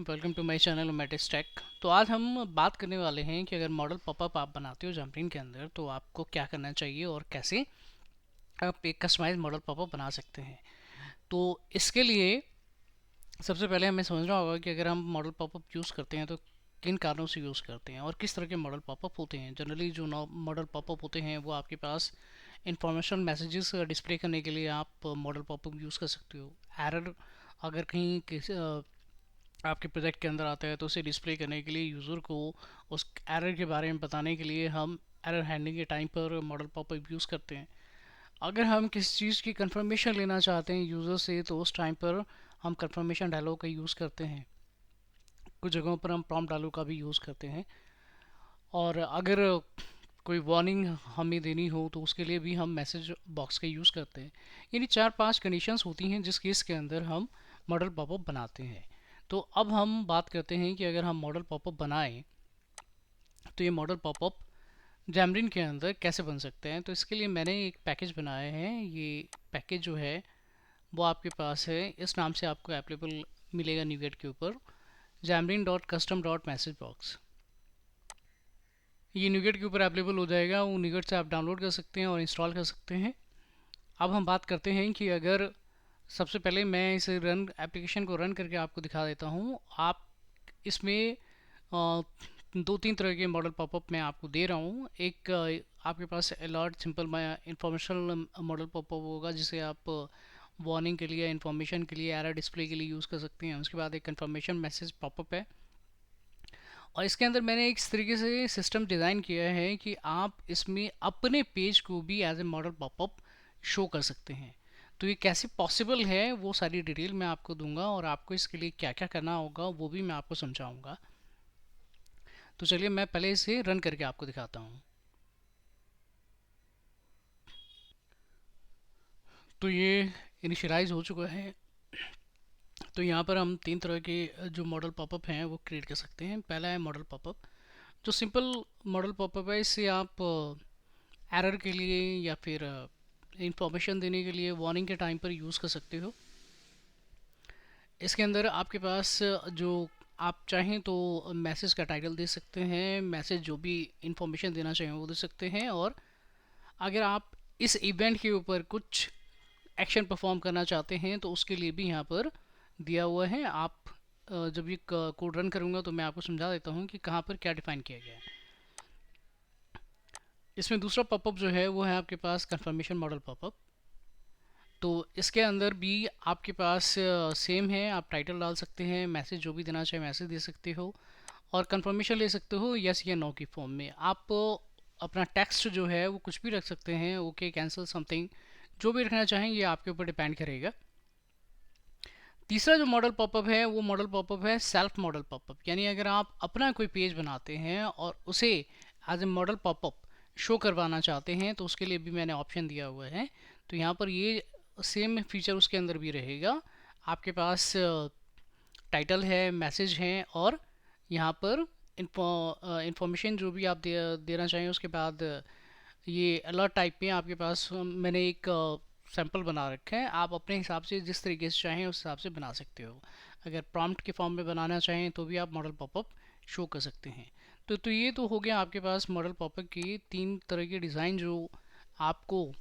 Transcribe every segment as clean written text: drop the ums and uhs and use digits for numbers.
Welcome to my channel Mattis Tech. तो आज हम बात करने वाले हैं कि अगर मॉडल पॉपअप आप बनाते हो जैमरीन के अंदर तो आपको क्या करना चाहिए और कैसे आप एक कस्टमाइज मॉडल पॉपअप बना सकते हैं। तो इसके लिए सबसे पहले हमें समझना होगा कि अगर हम मॉडल पॉपअप यूज़ करते हैं तो किन कारणों से यूज़ करते हैं और किस तरह के मॉडल पॉपअप होते हैं। जनरली जो मॉडल पॉपअप होते हैं वो आपके पास इंफॉर्मेशन मैसेजेस डिस्प्ले करने के लिए आप मॉडल पॉपअप यूज़ कर सकते हो। एरर अगर कहीं किसी आपके प्रोजेक्ट के अंदर आता है तो उसे डिस्प्ले करने के लिए यूज़र को उस एरर के बारे में बताने के लिए हम एरर हैंडलिंग के टाइम पर मॉडल पॉपअप यूज़ करते हैं। अगर हम किसी चीज़ की कंफर्मेशन लेना चाहते हैं यूज़र से तो उस टाइम पर हम कंफर्मेशन डायलॉग का यूज़ करते हैं। कुछ जगहों पर हम प्रॉम्प्ट डायलॉग का भी यूज़ करते हैं। और अगर कोई वार्निंग हमें देनी हो तो उसके लिए भी हम मैसेज बॉक्स का यूज़ करते हैं। यानी 4-5 कंडीशंस होती हैं जिस केस के अंदर हम मॉडल पॉपअप बनाते हैं। तो अब हम बात करते हैं कि अगर हम मॉडल पॉपअप बनाएं तो ये मॉडल पॉपअप जैमरीन के अंदर कैसे बन सकते हैं। तो इसके लिए मैंने एक पैकेज बनाया है। ये पैकेज जो है वो आपके पास है, इस नाम से आपको अवेलेबल मिलेगा न्यूगेट के ऊपर, xamarin.custom.messagebox। ये न्यूगेट के ऊपर अवेलेबल हो जाएगा। वो न्यूगेट से आप डाउनलोड कर सकते हैं और इंस्टॉल कर सकते हैं। अब हम बात करते हैं कि अगर सबसे पहले मैं इसे रन एप्लीकेशन को रन करके आपको दिखा देता हूँ। आप इसमें दो तीन तरह के मॉडल पॉपअप मैं आपको दे रहा हूँ। एक आपके पास alert simple informational modal popup होगा जिसे आप वार्निंग के लिए, इंफॉर्मेशन के लिए, एरर डिस्प्ले के लिए यूज़ कर सकते हैं। उसके बाद एक कंफर्मेशन मैसेज पॉपअप है और इसके अंदर मैंने एक इस तरीके से सिस्टम डिज़ाइन किया है कि आप इसमें अपने पेज को भी as a modal popup show कर सकते हैं। तो ये कैसे पॉसिबल है वो सारी डिटेल मैं आपको दूंगा और आपको इसके लिए क्या क्या करना होगा वो भी मैं आपको समझाऊंगा। तो चलिए मैं पहले इसे रन करके आपको दिखाता हूँ। तो ये इनिशियलाइज हो चुका है। तो यहाँ पर हम तीन तरह के जो मॉडल पॉपअप हैं वो क्रिएट कर सकते हैं। पहला है मॉडल पॉपअप, जो सिंपल मॉडल पॉपअप है। इससे आप एरर के लिए या फिर इंफॉर्मेशन देने के लिए वार्निंग के टाइम पर यूज़ कर सकते हो। इसके अंदर आपके पास जो आप चाहें तो मैसेज का टाइटल दे सकते हैं, मैसेज जो भी इंफॉर्मेशन देना चाहें वो दे सकते हैं। और अगर आप इस इवेंट के ऊपर कुछ एक्शन परफॉर्म करना चाहते हैं तो उसके लिए भी यहाँ पर दिया हुआ है। आप जब ये कोड रन करूँगा तो मैं आपको समझा देता हूँ कि कहाँ पर क्या डिफाइन किया गया है। इसमें दूसरा पॉपअप जो है वो है आपके पास कंफर्मेशन मॉडल पॉपअप। तो इसके अंदर भी आपके पास सेम है, आप टाइटल डाल सकते हैं, मैसेज जो भी देना चाहे मैसेज दे सकते हो और कंफर्मेशन ले सकते हो यस या नो की फॉर्म में। आप अपना टेक्स्ट जो है वो कुछ भी रख सकते हैं, ओके, कैंसिल, समथिंग, जो भी रखना चाहें ये आपके ऊपर डिपेंड करेगा। तीसरा जो मॉडल पॉपअप है वो मॉडल पॉपअप है सेल्फ मॉडल पॉपअप। यानी अगर आप अपना कोई पेज बनाते हैं और उसे as a modal popup show करवाना चाहते हैं तो उसके लिए भी मैंने ऑप्शन दिया हुआ है। तो यहाँ पर ये सेम फीचर उसके अंदर भी रहेगा। आपके पास टाइटल है, मैसेज है और यहाँ पर इंफॉर्मेशन जो भी आप देना चाहें। उसके बाद ये अलर्ट टाइप में आपके पास मैंने एक सैंपल बना रखा है। आप अपने हिसाब से जिस तरीके से चाहें उस हिसाब से बना सकते हो। अगर प्रॉम्प्ट के फॉर्म में बनाना चाहें तो भी आप मॉडल पॉपअप शो कर सकते हैं। तो ये तो हो गया आपके पास मॉडल पॉपअप की तीन तरह के डिज़ाइन जो आपको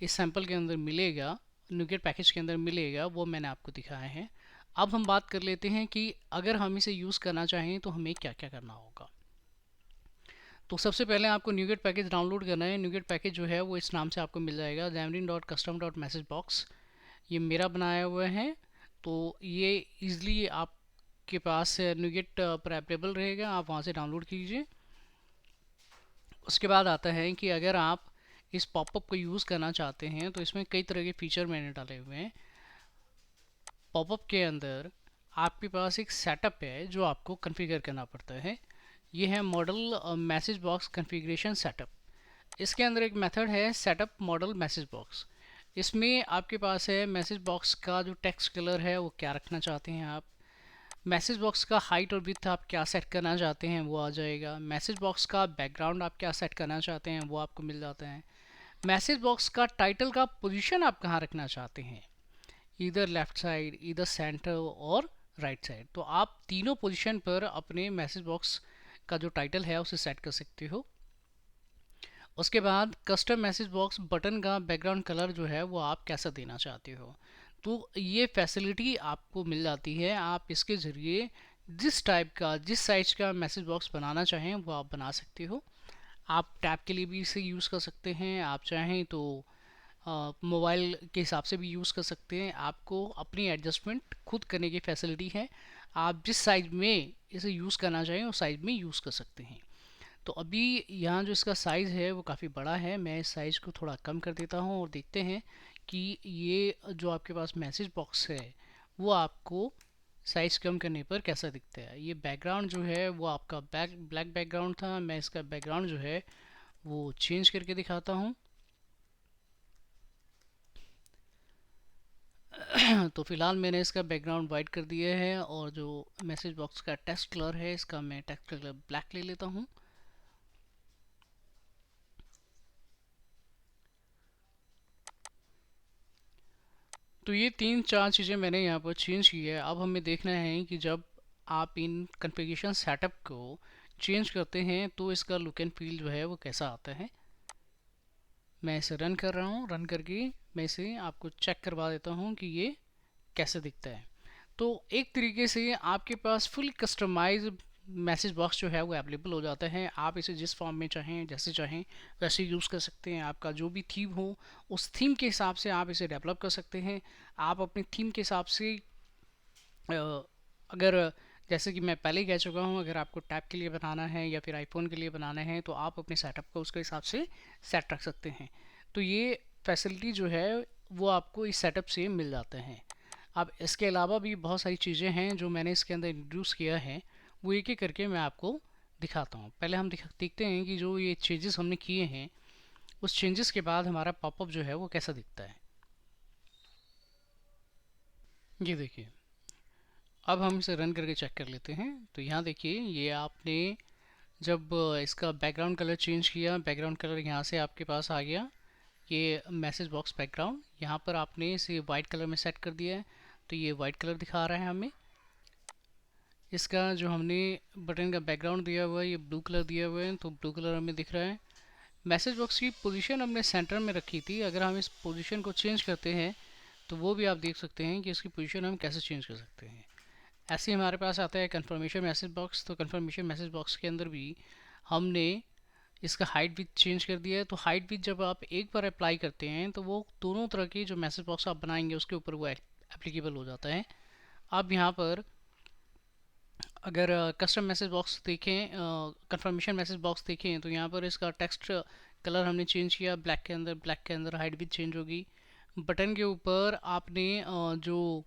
इस सैंपल के अंदर मिलेगा, न्यूगेट पैकेज के अंदर मिलेगा, वो मैंने आपको दिखाया है। अब हम बात कर लेते हैं कि अगर हम इसे यूज़ करना चाहें तो हमें क्या क्या करना होगा। तो सबसे पहले आपको न्यूगेट पैकेज डाउनलोड करना है। न्यूगेट पैकेज जो है वो इस नाम से आपको मिल जाएगा, xamarin.custom.messagebox। ये मेरा बनाया हुआ है। तो ये ईज़िली आपके पास न्यूगेट पर अवेलेबल रहेगा, आप वहाँ से डाउनलोड कीजिए। उसके बाद आता है कि अगर आप इस पॉपअप को यूज़ करना चाहते हैं तो इसमें कई तरह के फीचर मैंने डाले हुए हैं। पॉपअप के अंदर आपके पास एक सेटअप है जो आपको कॉन्फ़िगर करना पड़ता है। ये है model message box configuration setup. इसके अंदर एक मेथड है सेटअप मॉडल मैसेज बॉक्स। इसमें आपके पास है मैसेज बॉक्स का जो टेक्स्ट कलर है वो क्या रखना चाहते हैं आप, मैसेज बॉक्स का हाइट और विड्थ आप क्या सेट करना चाहते हैं वो आ जाएगा, मैसेज बॉक्स का बैकग्राउंड आप क्या सेट करना चाहते हैं वो आपको मिल जाता है, मैसेज बॉक्स का टाइटल का पोजीशन आप कहाँ रखना चाहते हैं, इधर लेफ्ट साइड, इधर सेंटर और राइट साइड। तो आप तीनों पोजीशन पर अपने मैसेज बॉक्स का जो टाइटल है उसे सेट कर सकते हो। उसके बाद कस्टम मैसेज बॉक्स बटन का बैकग्राउंड कलर जो है वो आप कैसा देना चाहते हो, तो ये फैसिलिटी आपको मिल जाती है। आप इसके ज़रिए जिस टाइप का, जिस साइज का मैसेज बॉक्स बनाना चाहें वो आप बना सकते हो। आप टैब के लिए भी इसे यूज़ कर सकते हैं, आप चाहें तो मोबाइल के हिसाब से भी यूज़ कर सकते हैं। आपको अपनी एडजस्टमेंट खुद करने की फैसिलिटी है। आप जिस साइज में इसे यूज़ करना चाहें उस साइज में यूज़ कर सकते हैं। तो अभी यहाँ जो इसका साइज़ है वो काफ़ी बड़ा है, मैं इस साइज़ को थोड़ा कम कर देता हूँ और देखते हैं कि ये जो आपके पास मैसेज बॉक्स है वो आपको साइज़ कम करने पर कैसा दिखता है। ये बैकग्राउंड जो है वो आपका ब्लैक बैकग्राउंड था, मैं इसका बैकग्राउंड जो है वो चेंज करके दिखाता हूँ। तो फ़िलहाल मैंने इसका बैकग्राउंड वाइट कर दिया है और जो मैसेज बॉक्स का टेक्स्ट कलर है इसका मैं टेक्स्ट कलर ब्लैक ले लेता हूँ। तो ये 3-4 चीज़ें मैंने यहाँ पर चेंज की है। अब हमें देखना है कि जब आप इन कॉन्फ़िगरेशन सेटअप को चेंज करते हैं तो इसका लुक एंड फील जो है वो कैसा आता है। मैं इसे रन कर रहा हूँ, रन करके मैं इसे आपको चेक करवा देता हूँ कि ये कैसे दिखता है। तो एक तरीके से आपके पास फुल कस्टमाइज मैसेज बॉक्स जो है वो अवेलेबल हो जाता है। आप इसे जिस फॉर्म में चाहें, जैसे चाहें वैसे यूज़ कर सकते हैं। आपका जो भी थीम हो उस थीम के हिसाब से आप इसे डेवलप कर सकते हैं। आप अपनी थीम के हिसाब से अगर, जैसे कि मैं पहले ही कह चुका हूँ, अगर आपको टैब के लिए बनाना है या फिर आईफोन के लिए बनाना है तो आप अपने सेटअप को उसके हिसाब से सेट रख सकते हैं। तो ये फैसिलिटी जो है वो आपको इस सेटअप से मिल जाते हैं। अब इसके अलावा भी बहुत सारी चीज़ें हैं जो मैंने इसके अंदर इंट्रोड्यूस किया है, वो एक एक करके मैं आपको दिखाता हूँ। पहले हम देखते हैं कि जो ये चेंजेस हमने किए हैं उस चेंजेस के बाद हमारा पॉपअप जो है वो कैसा दिखता है। ये देखिए, अब हम इसे रन करके चेक कर लेते हैं। तो यहाँ देखिए, ये आपने जब इसका बैकग्राउंड कलर चेंज किया, बैकग्राउंड कलर यहाँ से आपके पास आ गया, ये मैसेज बॉक्स बैकग्राउंड यहाँ पर आपने इसे वाइट कलर में सेट कर दिया है, तो ये वाइट कलर दिखा रहा है हमें। इसका जो हमने बटन का बैकग्राउंड दिया हुआ है ये ब्लू कलर दिया हुआ है, तो ब्लू कलर हमें दिख रहा है। मैसेज बॉक्स की पोजीशन हमने सेंटर में रखी थी, अगर हम इस पोजीशन को चेंज करते हैं तो वो भी आप देख सकते हैं कि इसकी पोजीशन हम कैसे चेंज कर सकते हैं। ऐसे ही हमारे पास आता है कन्फर्मेशन मैसेज बॉक्स। तो कन्फर्मेशन मैसेज बॉक्स के अंदर भी हमने इसका हाइट विथ चेंज कर दिया है। तो हाइट विथ जब आप एक बार अप्लाई करते हैं तो वो दोनों तरह के जो मैसेज बॉक्स आप बनाएंगे उसके ऊपर वो एप्लीकेबल हो जाता है। अब यहाँ पर अगर कस्टम मैसेज बॉक्स देखें, कंफर्मेशन मैसेज बॉक्स देखें, तो यहाँ पर इसका टेक्स्ट कलर हमने चेंज किया ब्लैक के अंदर हाइट भी चेंज होगी। बटन के ऊपर आपने जो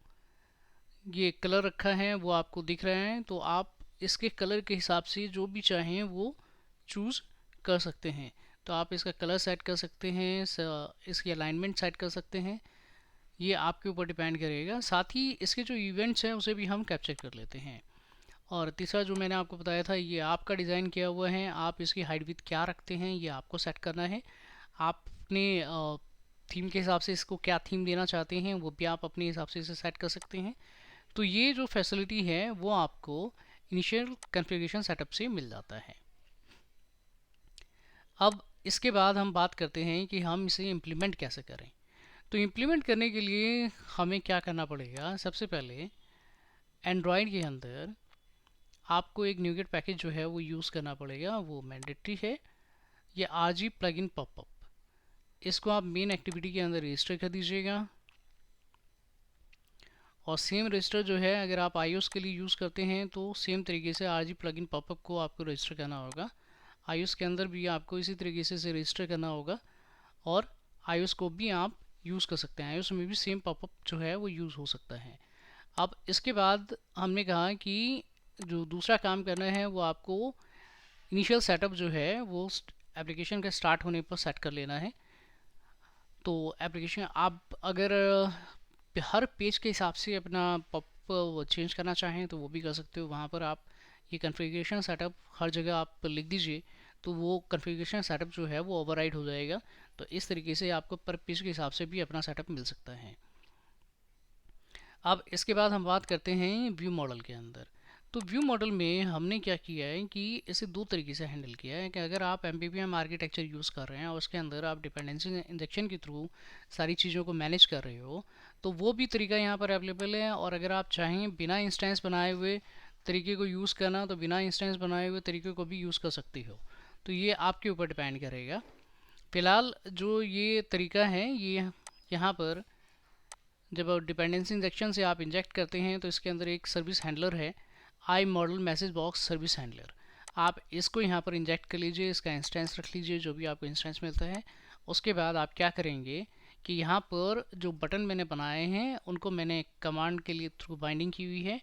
ये कलर रखा है वो आपको दिख रहा है, तो आप इसके कलर के हिसाब से जो भी चाहें वो चूज़ कर सकते हैं। तो आप इसका कलर सेट कर सकते हैं, इसकी अलाइनमेंट सेट कर सकते हैं, ये आपके ऊपर डिपेंड करेगा। साथ ही इसके जो इवेंट्स हैं उसे भी हम कैप्चर कर लेते हैं। और तीसरा जो मैंने आपको बताया था ये आपका डिज़ाइन किया हुआ है, आप इसकी हाइट विथ क्या रखते हैं ये आपको सेट करना है। आप अपने थीम के हिसाब से इसको क्या थीम देना चाहते हैं वो भी आप अपने हिसाब से इसे सेट कर सकते हैं। तो ये जो फैसिलिटी है वो आपको इनिशियल कॉन्फ़िगरेशन सेटअप से मिल जाता है। अब इसके बाद हम बात करते हैं कि हम इसे इम्प्लीमेंट कैसे करें। तो इम्प्लीमेंट करने के लिए हमें क्या करना पड़ेगा, सबसे पहले एंड्रॉयड के अंदर आपको एक न्यूगेट पैकेज जो है वो यूज़ करना पड़ेगा, वो मैंडेटरी है। ये RG प्लगइन पॉपअप, इसको आप मेन एक्टिविटी के अंदर रजिस्टर कर दीजिएगा। और सेम रजिस्टर जो है अगर आप iOS के लिए यूज़ करते हैं तो सेम तरीके से RG प्लगइन पॉपअप को आपको रजिस्टर करना होगा। iOS के अंदर भी आपको इसी तरीके से रजिस्टर करना होगा और iOS को भी आप यूज़ कर सकते हैं, iOS में भी सेम पॉपअप जो है वो यूज़ हो सकता है। अब इसके बाद हमने कहा कि जो दूसरा काम करना है वो आपको इनिशियल सेटअप जो है वो एप्लीकेशन के स्टार्ट होने पर सेट कर लेना है। तो एप्लीकेशन आप अगर हर पेज के हिसाब से अपना पॉप चेंज करना चाहें तो वो भी कर सकते हो। वहाँ पर आप ये कॉन्फ़िगरेशन सेटअप हर जगह आप लिख दीजिए, तो वो कॉन्फ़िगरेशन सेटअप जो है वो ओवरराइड हो जाएगा। तो इस तरीके से आपको पर पेज के हिसाब से भी अपना सेटअप मिल सकता है। अब इसके बाद हम बात करते हैं व्यू मॉडल के अंदर। तो व्यू मॉडल में हमने क्या किया है कि इसे दो तरीके से हैंडल किया है कि अगर आप एम आर्किटेक्चर यूज़ कर रहे हैं और उसके अंदर आप डिपेंडेंसी इंजेक्शन के थ्रू सारी चीज़ों को मैनेज कर रहे हो, तो वो भी तरीका यहाँ पर अवेलेबल है। और अगर आप चाहें बिना इंस्टेंस बनाए हुए तरीके को यूज़ करना, तो बिना इंस्टेंस बनाए हुए तरीके को भी यूज़ कर सकते हो। तो ये आपके ऊपर डिपेंड करेगा। फ़िलहाल जो ये तरीका है, ये यहाँ पर जब डिपेंडेंसी इंजेक्शन से आप इंजेक्ट करते हैं तो इसके अंदर एक सर्विस हैंडलर है, I model message box service handler. आप इसको यहाँ पर इंजेक्ट कर लीजिए, इसका इंस्टेंस रख लीजिए, जो भी आपको इंस्टेंस मिलता है। उसके बाद आप क्या करेंगे कि यहाँ पर जो बटन मैंने बनाए हैं उनको मैंने कमांड के लिए थ्रू बाइंडिंग की हुई है।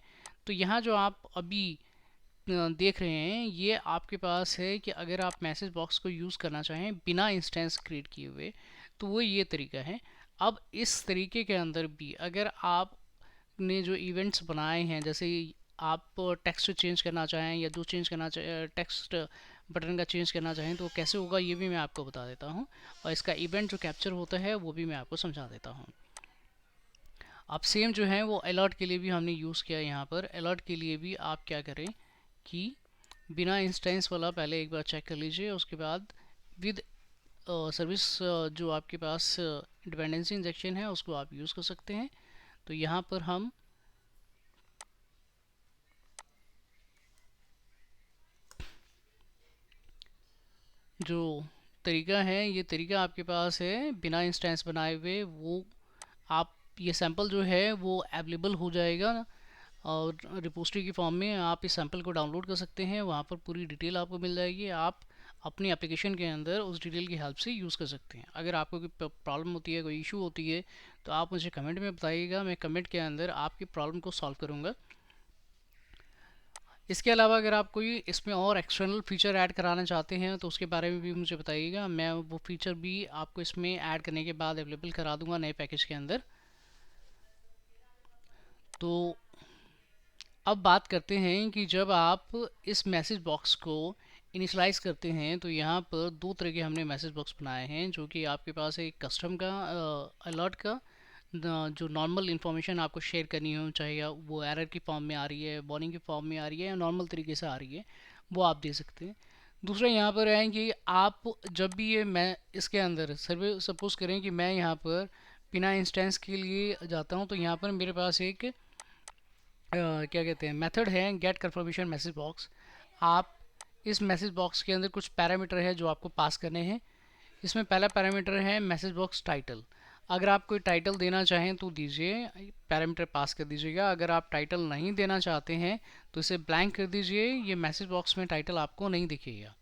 तो यहाँ जो आप अभी देख रहे हैं ये आपके पास है कि अगर आप मैसेज बॉक्स को यूज़ करना चाहें बिना इंस्टेंस क्रिएट किए हुए, तो वो ये तरीका है। अब इस तरीके के अंदर भी अगर आपने जो इवेंट्स बनाए हैं, जैसे आप टेक्स्ट चेंज करना चाहें या जो चेंज करना चाहें, टेक्स्ट बटन का चेंज करना चाहें, तो कैसे होगा ये भी मैं आपको बता देता हूँ। और इसका इवेंट जो कैप्चर होता है वो भी मैं आपको समझा देता हूँ। अब सेम जो है वो अलर्ट के लिए भी हमने यूज़ किया है। यहाँ पर अलर्ट के लिए भी आप क्या करें कि बिना इंस्टेंस वाला पहले एक बार चेक कर लीजिए, उसके बाद विद सर्विस जो आपके पास डिपेंडेंसी इंजेक्शन है उसको आप यूज़ कर सकते हैं। तो यहाँ पर हम जो तरीका है, ये तरीका आपके पास है बिना इंस्टेंस बनाए हुए, वो आप ये सैंपल जो है वो अवेलेबल हो जाएगा और रिपोजिटरी की फॉर्म में आप इस सैंपल को डाउनलोड कर सकते हैं। वहाँ पर पूरी डिटेल आपको मिल जाएगी, आप अपनी एप्लीकेशन के अंदर उस डिटेल की हेल्प से यूज़ कर सकते हैं। अगर आपको कोई प्रॉब्लम होती है, कोई इशू होती है, तो आप मुझे कमेंट में बताइएगा, मैं कमेंट के अंदर आपकी प्रॉब्लम को सॉल्व करूँगा। इसके अलावा अगर आप कोई इसमें और एक्सटर्नल फीचर ऐड कराना चाहते हैं तो उसके बारे में भी मुझे बताइएगा, मैं वो फीचर भी आपको इसमें ऐड करने के बाद अवेलेबल करा दूंगा नए पैकेज के अंदर। तो अब बात करते हैं कि जब आप इस मैसेज बॉक्स को इनिशलाइज करते हैं तो यहाँ पर दो तरह के हमने मैसेज बॉक्स बनाए हैं, जो कि आपके पास एक कस्टम का अलर्ट का जो नॉर्मल इन्फॉर्मेशन आपको शेयर करनी हो, चाहे या वो एरर की फॉर्म में आ रही है, वार्निंग की फॉर्म में आ रही है या नॉर्मल तरीके से आ रही है, वो आप दे सकते हैं। दूसरा यहाँ पर है कि आप जब भी ये मैं इसके अंदर सर्वे सपोज करें कि मैं यहाँ पर बिना इंस्टेंस के लिए जाता हूँ, तो यहाँ पर मेरे पास एक क्या कहते हैं मेथड है गेट कंफर्मेशन मैसेज बॉक्स। आप इस मैसेज बॉक्स के अंदर कुछ पैरामीटर है जो आपको पास करने हैं। इसमें पहला पैरामीटर है मैसेज बॉक्स टाइटल। अगर आप कोई टाइटल देना चाहें तो दीजिए, पैरामीटर पास कर दीजिएगा। अगर आप टाइटल नहीं देना चाहते हैं तो इसे ब्लैंक कर दीजिए, ये मैसेज बॉक्स में टाइटल आपको नहीं दिखेगा।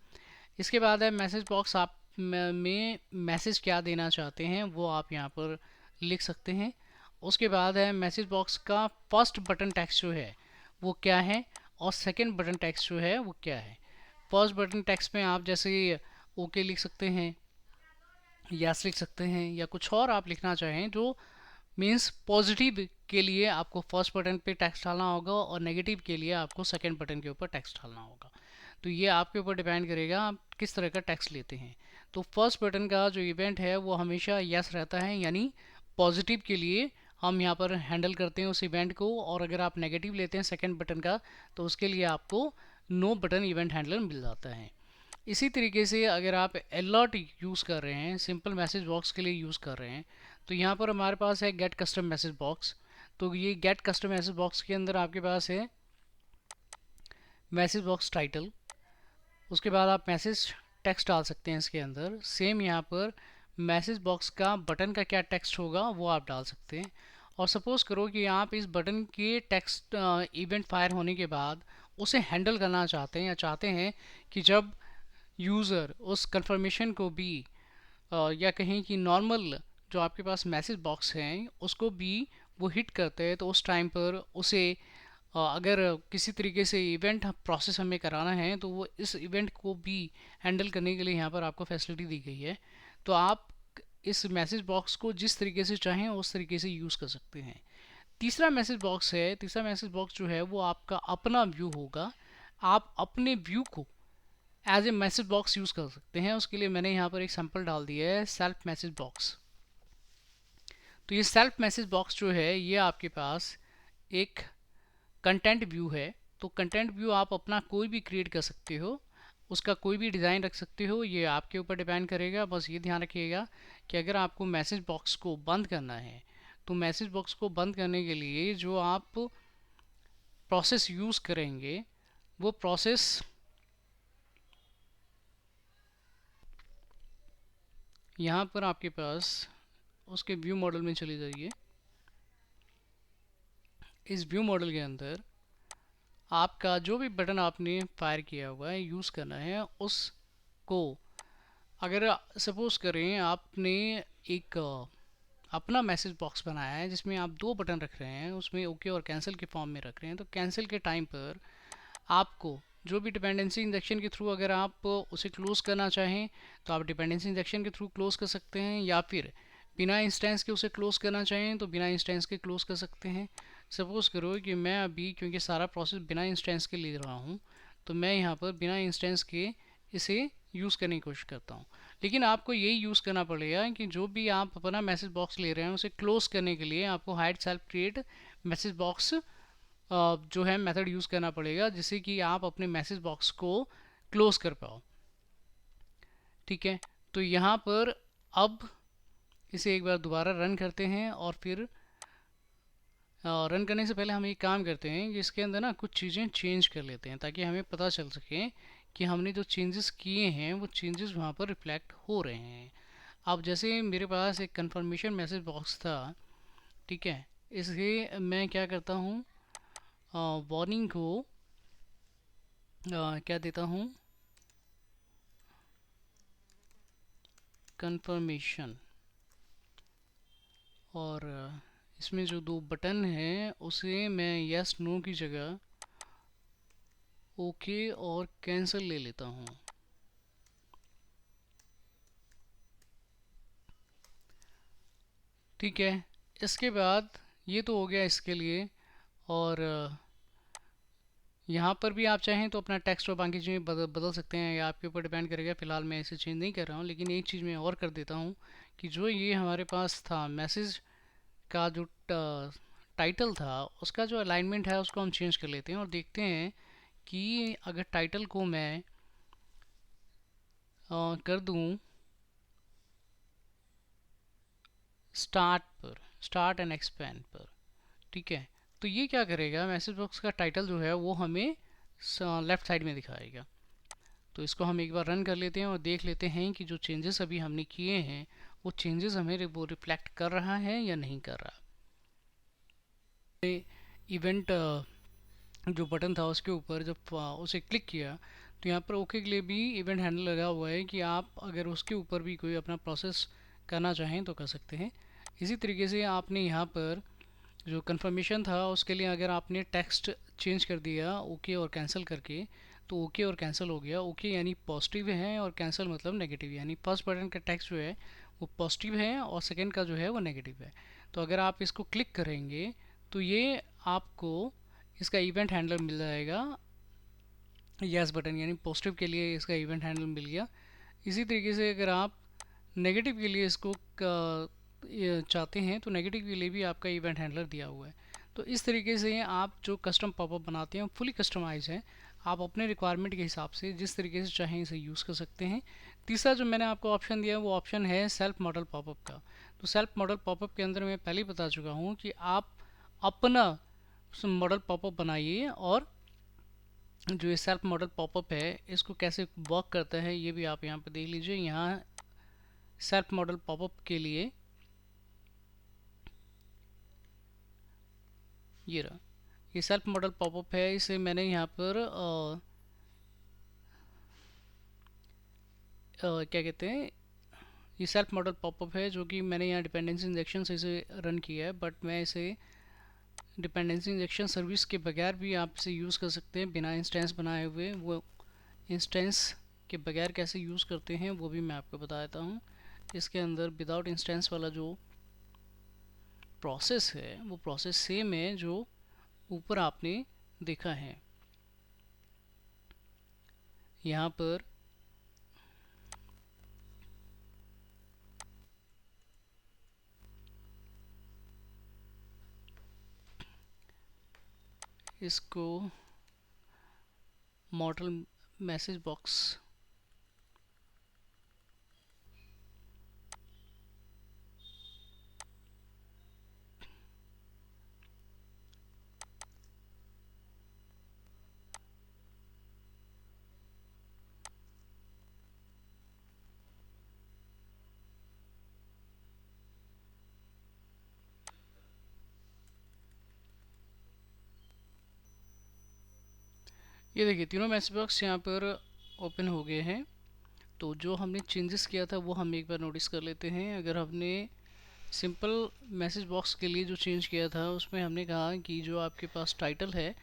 इसके बाद है मैसेज बॉक्स आप में मैसेज क्या देना चाहते हैं वो आप यहाँ पर लिख सकते हैं। उसके बाद है मैसेज बॉक्स का फर्स्ट बटन टेक्स्ट जो है वो क्या है और सेकंड बटन टेक्स्ट जो है वो क्या है। फर्स्ट बटन टेक्स्ट में आप जैसे ओके लिख सकते हैं, यस लिख सकते हैं, या कुछ और आप लिखना चाहें जो मीन्स पॉजिटिव के लिए आपको फर्स्ट बटन पे टेक्स्ट डालना होगा और नेगेटिव के लिए आपको सेकंड बटन के ऊपर टेक्स्ट डालना होगा। तो ये आपके ऊपर डिपेंड करेगा आप किस तरह का टेक्स्ट लेते हैं। तो फर्स्ट बटन का जो इवेंट है वो हमेशा यस रहता है, यानी पॉजिटिव के लिए हम यहाँ पर हैंडल करते हैं उस इवेंट को। और अगर आप नेगेटिव लेते हैं सेकंड बटन का तो उसके लिए आपको नो बटन इवेंट हैंडलर मिल जाता है। इसी तरीके से अगर आप अलर्ट यूज़ कर रहे हैं, सिंपल मैसेज बॉक्स के लिए यूज़ कर रहे हैं, तो यहाँ पर हमारे पास है गेट कस्टम मैसेज बॉक्स। तो ये गेट कस्टम मैसेज बॉक्स के अंदर आपके पास है मैसेज बॉक्स टाइटल। उसके बाद आप मैसेज टेक्स्ट डाल सकते हैं इसके अंदर। सेम यहाँ पर मैसेज बॉक्स का बटन का क्या टेक्स्ट होगा वो आप डाल सकते हैं। और सपोज़ करो कि आप इस बटन के टेक्स्ट इवेंट फायर होने के बाद उसे हैंडल करना चाहते हैं, या चाहते हैं कि जब यूज़र उस कंफर्मेशन को भी या कहें कि नॉर्मल जो आपके पास मैसेज बॉक्स हैं उसको भी वो हिट करते हैं, तो उस टाइम पर उसे अगर किसी तरीके से इवेंट प्रोसेस हमें कराना है तो वो इस इवेंट को भी हैंडल करने के लिए यहाँ पर आपको फैसिलिटी दी गई है। तो आप इस मैसेज बॉक्स को जिस तरीके से चाहें उस तरीके से यूज़ कर सकते हैं। तीसरा मैसेज बॉक्स है, तीसरा मैसेज बॉक्स जो है वो आपका अपना व्यू होगा। आप अपने व्यू को as a message box use कर सकते हैं। उसके लिए मैंने यहाँ पर एक सैम्पल डाल दिया है सेल्फ मैसेज बॉक्स। तो ये सेल्फ मैसेज बॉक्स जो है ये आपके पास एक कंटेंट व्यू है। तो कंटेंट व्यू आप अपना कोई भी क्रिएट कर सकते हो, उसका कोई भी डिज़ाइन रख सकते हो, ये आपके ऊपर डिपेंड करेगा। बस ये ध्यान रखिएगा कि अगर आपको मैसेज बॉक्स को बंद करना है तो मैसेज बॉक्स को बंद करने के लिए जो आप प्रोसेस यूज़ करेंगे वो प्रोसेस यहाँ पर आपके पास उसके व्यू मॉडल में चली जाइए। इस व्यू मॉडल के अंदर आपका जो भी बटन आपने फायर किया हुआ है यूज़ करना है उसको। अगर सपोज करें आपने एक अपना मैसेज बॉक्स बनाया है जिसमें आप दो बटन रख रहे हैं, उसमें ओके और कैंसिल के फॉर्म में रख रहे हैं, तो कैंसिल के टाइम पर आपको जो भी डिपेंडेंसी इंजेक्शन के थ्रू अगर आप उसे क्लोज़ करना चाहें तो आप डिपेंडेंसी इंजेक्शन के थ्रू क्लोज़ कर सकते हैं, या फिर बिना इंस्टेंस के उसे क्लोज़ करना चाहें तो बिना इंस्टेंस के क्लोज़ कर सकते हैं। सपोज़ करो कि मैं अभी क्योंकि सारा प्रोसेस बिना इंस्टेंस के ले रहा हूँ तो मैं यहाँ पर बिना इंस्टेंस के इसे यूज़ करने की कोशिश करता हूँ। लेकिन आपको यही यूज़ करना पड़ेगा कि जो भी आप अपना मैसेज बॉक्स ले रहे हैं उसे क्लोज़ करने के लिए आपको hide self create message box जो है मेथड यूज़ करना पड़ेगा, जिससे कि आप अपने मैसेज बॉक्स को क्लोज कर पाओ। ठीक है, तो यहाँ पर अब इसे एक बार दोबारा रन करते हैं और फिर रन करने से पहले हम एक काम करते हैं कि इसके अंदर ना कुछ चीज़ें चेंज कर लेते हैं ताकि हमें पता चल सके कि हमने जो चेंजेस किए हैं वो चेंजेस वहाँ पर रिफ्लेक्ट हो रहे हैं। अब जैसे मेरे पास एक कंफर्मेशन मैसेज बॉक्स था, ठीक है, इसके मैं क्या करता हूँ, वार्निंग को क्या देता हूँ, कंफर्मेशन, और इसमें जो दो बटन हैं उसे मैं यस नो की जगह ओके और कैंसिल ले लेता हूँ। ठीक है, इसके बाद ये तो हो गया इसके लिए। और यहाँ पर भी आप चाहें तो अपना टेक्स्ट और बाकी चीज़ें बदल सकते हैं, या आपके ऊपर डिपेंड करेगा। फ़िलहाल मैं इसे चेंज नहीं कर रहा हूँ, लेकिन एक चीज़ मैं और कर देता हूँ कि जो ये हमारे पास था मैसेज का जो टाइटल था उसका जो अलाइनमेंट है उसको हम चेंज कर लेते हैं और देखते हैं कि अगर टाइटल को मैं कर दूं स्टार्ट पर, स्टार्ट एंड एक्सपेंड पर, ठीक है, तो ये क्या करेगा, मैसेज बॉक्स का टाइटल जो है वो हमें लेफ़्ट साइड में दिखाएगा। तो इसको हम एक बार रन कर लेते हैं और देख लेते हैं कि जो चेंजेस अभी हमने किए हैं वो चेंजेस हमें वो रिफ्लेक्ट कर रहा है या नहीं कर रहा। इवेंट जो बटन था उसके ऊपर जब उसे क्लिक किया तो यहाँ पर ओके के लिए भी इवेंट हैंडल लगा हुआ है कि आप अगर उसके ऊपर भी कोई अपना प्रोसेस करना चाहें तो कर सकते हैं। इसी तरीके से आपने यहाँ पर जो कंफर्मेशन था उसके लिए अगर आपने टेक्स्ट चेंज कर दिया ओके और कैंसिल करके, तो ओके और कैंसिल हो गया। ओके यानी पॉजिटिव है और कैंसिल मतलब नेगेटिव, यानी फर्स्ट बटन का टेक्स्ट जो है वो पॉजिटिव है और सेकंड का जो है वो नेगेटिव है। तो अगर आप इसको क्लिक करेंगे तो ये आपको इसका इवेंट हैंडलर मिल जाएगा, यस बटन, यानी पॉजिटिव के लिए इसका इवेंट हैंडलर मिल गया। इसी तरीके से अगर आप नेगेटिव के लिए इसको ये चाहते हैं तो नेगेटिव के लिए भी आपका इवेंट हैंडलर दिया हुआ है। तो इस तरीके से आप जो कस्टम पॉपअप बनाते हैं फुली कस्टमाइज है, आप अपने रिक्वायरमेंट के हिसाब से जिस तरीके से चाहें इसे यूज़ कर सकते हैं। तीसरा जो मैंने आपको ऑप्शन दिया है वो ऑप्शन है सेल्फ मॉडल पॉपअप का। तो सेल्फ मॉडल पॉपअप के अंदर मैं पहले ही बता चुका हूँ कि आप अपना मॉडल पॉपअप बनाइए, और जो ये सेल्फ मॉडल पॉपअप है इसको कैसे वर्क करता है ये भी आप यहाँ पर देख लीजिए। यहाँ सेल्फ मॉडल पॉपअप के लिए ये रहा, ये सेल्फ मॉडल पॉपअप है, इसे मैंने यहाँ पर क्या कहते हैं, ये सेल्फ मॉडल पॉपअप है जो कि मैंने यहाँ डिपेंडेंसी इंजेक्शन से इसे रन किया है। बट मैं इसे डिपेंडेंसी इंजेक्शन सर्विस के बगैर भी आप इसे यूज़ कर सकते हैं बिना इंस्टेंस बनाए हुए। वो इंस्टेंस के बगैर कैसे यूज़ करते हैं वो भी मैं आपको बता देता हूँ। इसके अंदर विदाउट इंस्टेंस वाला जो प्रोसेस है वो प्रोसेस सेम है जो ऊपर आपने देखा है। यहाँ पर इसको मॉडल मैसेज बॉक्स, ये देखिए तीनों मैसेज बॉक्स यहाँ पर ओपन हो गए हैं। तो जो हमने चेंजेस किया था वो हम एक बार नोटिस कर लेते हैं। अगर हमने सिंपल मैसेज बॉक्स के लिए जो चेंज किया था उसमें हमने कहा कि जो आपके पास टाइटल है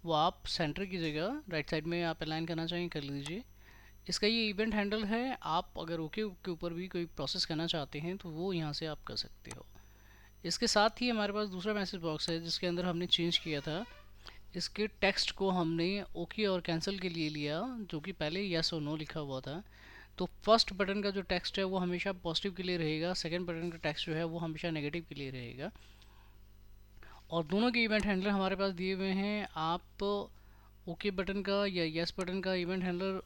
वो आप सेंटर की जगह राइट साइड में आप अलाइन करना चाहिए, कर लीजिए। इसका ये इवेंट हैंडल है, आप अगर ओके के ऊपर भी कोई प्रोसेस करना चाहते हैं तो वो यहाँ से आप कर सकते हो। इसके साथ ही हमारे पास दूसरा मैसेज बॉक्स है जिसके अंदर हमने चेंज किया था। इसके टेक्स्ट को हमने ओके और कैंसिल के लिए लिया, जो कि पहले यस और नो लिखा हुआ था। तो फर्स्ट बटन का जो टेक्स्ट है वो हमेशा पॉजिटिव के लिए रहेगा, सेकंड बटन का टेक्स्ट जो है वो हमेशा नेगेटिव के लिए रहेगा। और दोनों के इवेंट हैंडलर हमारे पास दिए हुए हैं। आप ओके बटन का या यस बटन का इवेंट हैंडलर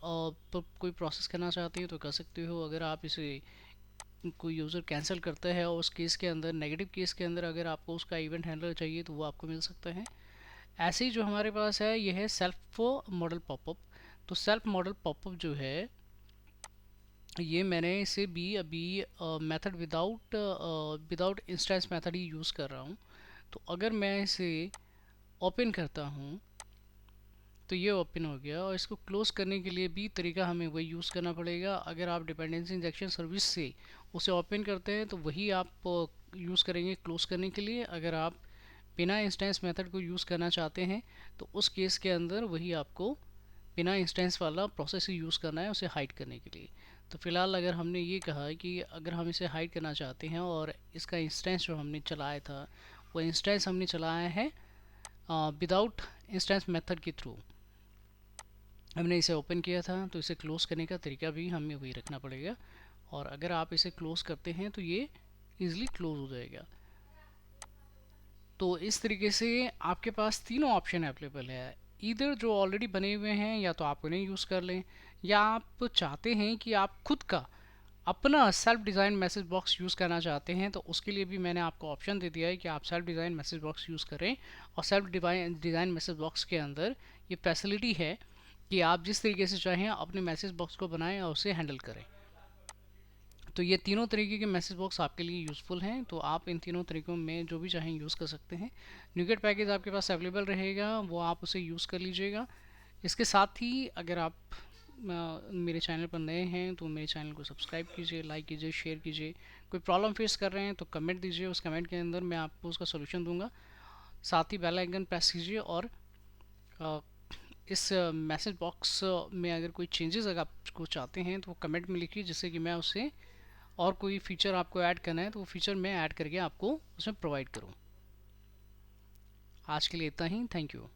पर कोई प्रोसेस करना चाहते हैं तो कर सकते हो। अगर आप इसे कोई यूज़र कैंसिल करता है और उस केस के अंदर, नेगेटिव केस के अंदर, अगर आपको उसका इवेंट हैंडलर चाहिए तो वो आपको मिल सकता है। ऐसे ही जो हमारे पास है ये है सेल्फ मॉडल पॉपअप। तो सेल्फ मॉडल पॉपअप जो है ये मैंने इसे भी अभी मेथड विदाउट इंस्टेंस मेथड ही यूज़ कर रहा हूँ। तो अगर मैं इसे ओपन करता हूँ तो ये ओपन हो गया, और इसको क्लोज़ करने के लिए भी तरीका हमें वही यूज़ करना पड़ेगा। अगर आप डिपेंडेंसी इंजेक्शन सर्विस से उसे ओपन करते हैं तो वही आप यूज़ करेंगे क्लोज़ करने के लिए। अगर आप बिना इंस्टेंस मेथड को यूज़ करना चाहते हैं तो उस केस के अंदर वही आपको बिना इंस्टेंस वाला प्रोसेस ही यूज़ करना है उसे हाइड करने के लिए। तो फ़िलहाल अगर हमने ये कहा है कि अगर हम इसे हाइड करना चाहते हैं और इसका इंस्टेंस जो हमने चलाया था वो इंस्टेंस हमने चलाया है विदाउट इंस्टेंस मेथड के थ्रू हमने इसे ओपन किया था, तो इसे क्लोज़ करने का तरीका भी हमें वही रखना पड़ेगा। और अगर आप इसे क्लोज़ करते हैं तो ये ईज़िली क्लोज़ हो जाएगा। तो इस तरीके से आपके पास तीनों ऑप्शन अवेलेबल है। इधर जो ऑलरेडी बने हुए हैं या तो आप उन्हें यूज़ कर लें, या आप चाहते हैं कि आप खुद का अपना self design message box use करना चाहते हैं तो उसके लिए भी मैंने आपको ऑप्शन दे दिया है कि आप self design message box use करें। और सेल्फ डिज़ाइन मैसेज बॉक्स के अंदर ये फैसिलिटी है कि आप जिस तरीके से चाहें अपने मैसेज बॉक्स को बनाएं और उसे हैंडल करें। तो ये तीनों तरीके के मैसेज बॉक्स आपके लिए यूज़फुल हैं, तो आप इन तीनों तरीक़ों में जो भी चाहें यूज़ कर सकते हैं। न्यूगेट पैकेज आपके पास अवेलेबल रहेगा, वो आप उसे यूज़ कर लीजिएगा। इसके साथ ही अगर आप मेरे चैनल पर नए हैं तो मेरे चैनल को सब्सक्राइब कीजिए, लाइक कीजिए, शेयर कीजिए। कोई प्रॉब्लम फेस कर रहे हैं तो कमेंट दीजिए, उस कमेंट के अंदर मैं आपको उसका सोल्यूशन दूंगा। साथ ही बेल आइकन प्रेस कीजिए, और इस मैसेज बॉक्स में अगर कोई चेंजेस अगर आपको चाहते हैं तो वो कमेंट में लिखिए, जिससे कि मैं उसे, और कोई फीचर आपको ऐड करना है तो वो फीचर मैं ऐड करके आपको उसमें प्रोवाइड करूँ। आज के लिए इतना ही, थैंक यू।